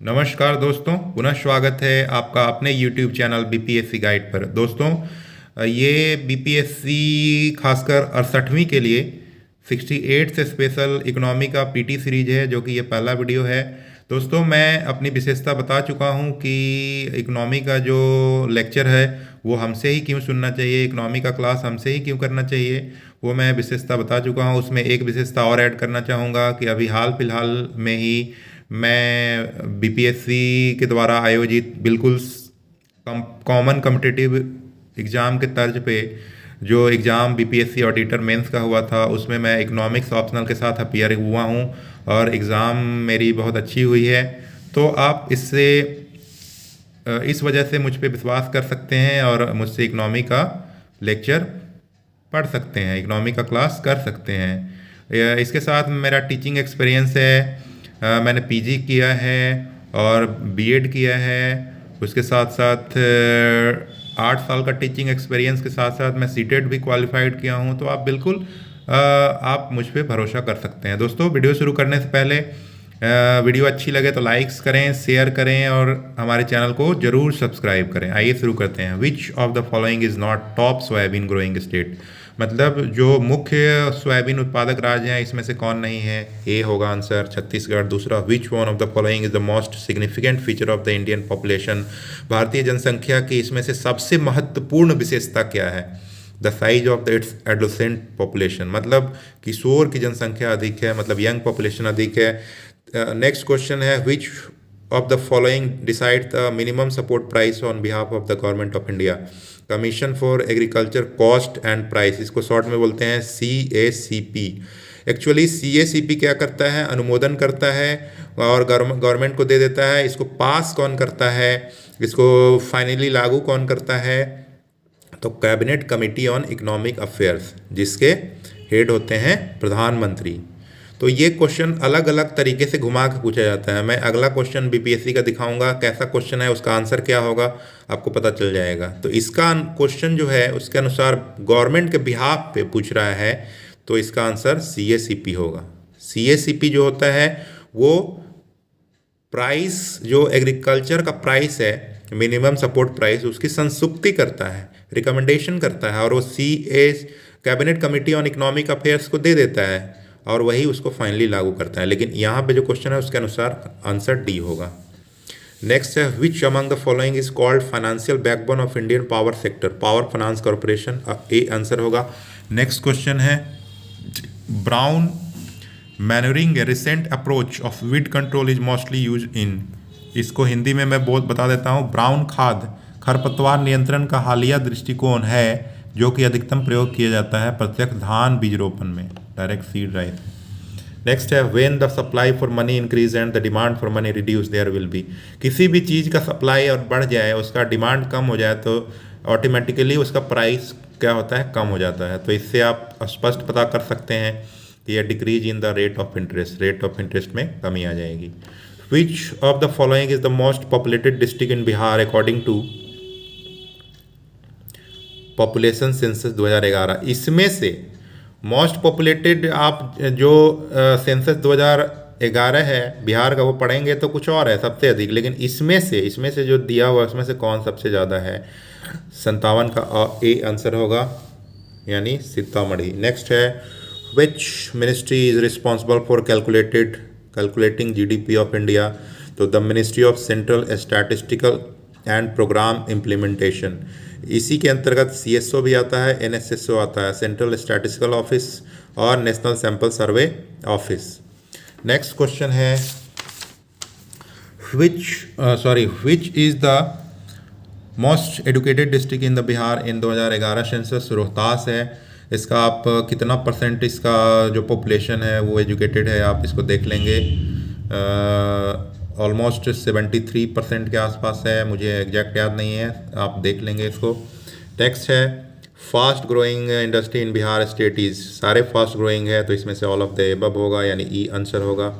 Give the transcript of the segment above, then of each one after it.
नमस्कार दोस्तों, पुनः स्वागत है आपका अपने YouTube चैनल बीपीएससी गाइड पर। दोस्तों, ये बीपीएससी खासकर 68वीं के लिए 68 से स्पेशल इकोनॉमी का पीटी सीरीज है, जो कि ये पहला वीडियो है। दोस्तों, मैं अपनी विशेषता बता चुका हूँ कि इकोनॉमी का जो लेक्चर है वो हमसे ही क्यों सुनना चाहिए, इकोनॉमी का क्लास हमसे ही क्यों करना चाहिए, वो मैं विशेषता बता चुका हूँ। उसमें एक विशेषता और ऐड करना चाहूँगा कि अभी हाल फिलहाल में ही मैं बीपीएससी के द्वारा आयोजित बिल्कुल कॉमन कॉम्पिटिटिव एग्ज़ाम के तर्ज पे जो एग्ज़ाम बीपीएससी ऑडिटर मेंस का हुआ था, उसमें मैं इकोनॉमिक्स ऑप्शनल के साथ अपीयर हुआ हूँ और एग्ज़ाम मेरी बहुत अच्छी हुई है। तो आप इससे इस वजह से मुझ पे विश्वास कर सकते हैं और मुझसे इकोनॉमी का लेक्चर पढ़ सकते हैं, इकोनॉमी का क्लास कर सकते हैं। इसके साथ मेरा टीचिंग एक्सपीरियंस है। मैंने पीजी किया है और बीएड किया है। उसके साथ साथ 8 साल का टीचिंग एक्सपीरियंस के साथ साथ मैं सीटेट भी क्वालिफाइड किया हूँ। तो आप बिल्कुल आप मुझ पे भरोसा कर सकते हैं। दोस्तों, वीडियो शुरू करने से पहले वीडियो अच्छी लगे तो लाइक्स करें, शेयर करें और हमारे चैनल को जरूर सब्सक्राइब करें। आइए शुरू करते हैं। विच of the following is not top soybean growing state, मतलब जो मुख्य सोयाबीन उत्पादक राज्य हैं इसमें से कौन नहीं है। ए होगा आंसर छत्तीसगढ़। दूसरा, which one of the following is the most significant feature of the Indian population, भारतीय जनसंख्या की इसमें से सबसे महत्वपूर्ण विशेषता क्या है। The size of the its adolescent population, मतलब किशोर की जनसंख्या अधिक है, मतलब यंग पॉपुलेशन अधिक है। नेक्स्ट क्वेश्चन है, विच of the following decide the minimum support price on behalf of the government of India. Commission for agriculture cost and price, इसको शॉर्ट में बोलते हैं CACP। एक्चुअली CACP क्या करता है, अनुमोदन करता है और गवर्नमेंट को दे देता है। इसको पास कौन करता है, इसको फाइनली लागू कौन करता है, तो cabinet committee on economic affairs, जिसके हेड होते हैं प्रधानमंत्री। तो ये क्वेश्चन अलग अलग तरीके से घुमा के पूछा जाता है। मैं अगला क्वेश्चन बीपीएससी का दिखाऊंगा, कैसा क्वेश्चन है, उसका आंसर क्या होगा आपको पता चल जाएगा। तो इसका क्वेश्चन जो है उसके अनुसार गवर्नमेंट के बिहाफ पे पूछ रहा है, तो इसका आंसर CACP होगा। CACP जो होता है वो प्राइस, जो एग्रीकल्चर का प्राइस है, मिनिमम सपोर्ट प्राइस, उसकी संसूक्ति करता है, रिकमेंडेशन करता है और वो cabinet committee on economic affairs को दे देता है और वही उसको फाइनली लागू करता है। लेकिन यहाँ पे जो क्वेश्चन है उसके अनुसार आंसर डी होगा। नेक्स्ट है, विच among the following is called financial backbone of Indian power sector, power finance corporation. A answer होगा। नेक्स्ट क्वेश्चन है, brown manuring recent approach of weed control is mostly use in, इसको हिंदी में मैं बहुत बता देता हूँ। ब्राउन खाद खरपतवार नियंत्रण का हालिया दृष्टिकोण है जो कि अधिकतम प्रयोग किया जाता है प्रत्यक्ष धान बीज रोपण में, डायरेक्ट सीड राइस। नेक्स्ट है, when the supply for money increase and the demand for money reduce there will be, किसी भी चीज़ का सप्लाई और बढ़ जाए, उसका डिमांड कम हो जाए तो ऑटोमेटिकली उसका प्राइस क्या होता है, कम हो जाता है। तो इससे आप स्पष्ट पता कर सकते हैं कि यह decrease in the rate of interest, rate of interest में कमी आ जाएगी। Which of the following is the most populated district in Bihar according to population census 2011, इसमें से मोस्ट पॉपुलेटेड आप जो सेंसस 2011 है बिहार का वो पढ़ेंगे तो कुछ और है सबसे अधिक, लेकिन इसमें से जो दिया हुआ उसमें से कौन सबसे ज़्यादा है, 57 का ए आंसर होगा, यानी सीतामढ़ी। नेक्स्ट है, which ministry is responsible for calculating GDP of India, तो the ministry of central statistical and programme implementation. इसी के अंतर्गत CSO भी आता है, NSSO आता है, सेंट्रल स्टैटिस्टिकल ऑफिस और national sample survey office. Next question है, which is the most educated district in the Bihar in 2011 census, Rohtas है। इसका आप कितना परसेंट इसका जो पॉपुलेशन है वो एजुकेटेड है आप इसको देख लेंगे, ऑलमोस्ट 73% के आसपास है, मुझे एग्जैक्ट याद नहीं है, आप देख लेंगे इसको। नेक्स्ट है, fast growing industry in Bihar state is, सारे फास्ट ग्रोइंग है तो इसमें से ऑल ऑफ द एबव होगा, यानी ई आंसर होगा।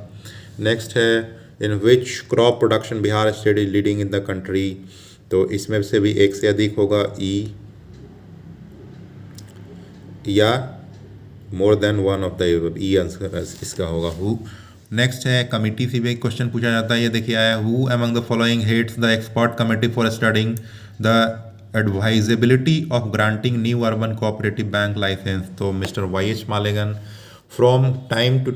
नेक्स्ट है, in which crop production Bihar state is leading in the country, तो इसमें से भी एक से अधिक होगा, ई या more than one of the above, E answer इसका होगा। नेक्स्ट है कमिटी से भी एक क्वेश्चन पूछा जाता है, ये देखिए आया, who among the following heads the expert committee for studying the advisability of granting new urban cooperative bank licence. तो mister Y H Malegam. From time to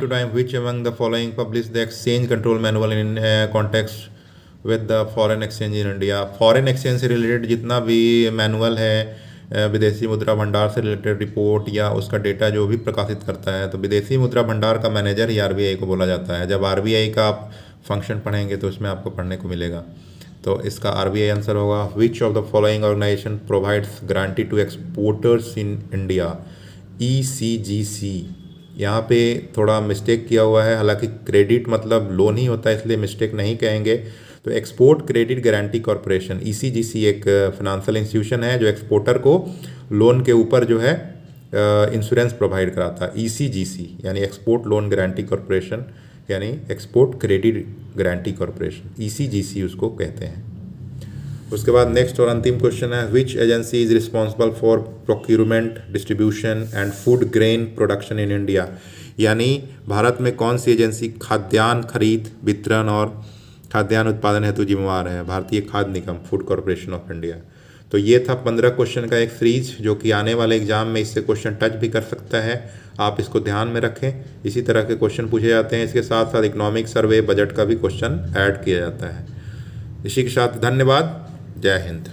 time which among the following publish the exchange control manual in context with the foreign exchange in India. Foreign exchange से related जितना भी manual है, विदेशी मुद्रा भंडार से related report या उसका डेटा जो भी प्रकाशित करता है, तो विदेशी मुद्रा भंडार का मैनेजर ही आरबीआई को बोला जाता है। जब आरबीआई का आप फंक्शन पढ़ेंगे तो उसमें आपको पढ़ने को मिलेगा। तो इसका आरबीआई आंसर होगा which of the following organization provides guarantee to exporters in India. ECGC. यहाँ पे थोड़ा मिस्टेक किया हुआ है, हालांकि क्रेडिट मतलब लोन ही होता है, इसलिए मिस्टेक नहीं कहेंगे। तो export credit guarantee corporation, ECGC, एक फाइनेंशियल इंस्टीट्यूशन है जो एक्सपोर्टर को लोन के ऊपर जो है इंश्योरेंस प्रोवाइड कराता है। ईसीजीसी यानी एक्सपोर्ट लोन गारंटी कॉरपोरेशन, यानी export credit guarantee corporation, ECGC उसको कहते हैं। उसके बाद नेक्स्ट और अंतिम क्वेश्चन है, which agency is responsible for procurement, distribution and food grain production in India. यानी भारत में कौन सी एजेंसी खाद्यान्न खरीद, वितरण और खाद्यान्न उत्पादन हेतु जिम्मेवार है। भारतीय खाद्य निगम, फूड कॉरपोरेशन ऑफ इंडिया। तो ये था 15 क्वेश्चन का एक सीरीज, जो कि आने वाले एग्जाम में इससे क्वेश्चन टच भी कर सकता है। आप इसको ध्यान में रखें, इसी तरह के क्वेश्चन पूछे जाते हैं। इसके साथ साथ इकोनॉमिक सर्वे, बजट का भी क्वेश्चन ऐड किया जाता है। इसी के साथ धन्यवाद, जय हिंद।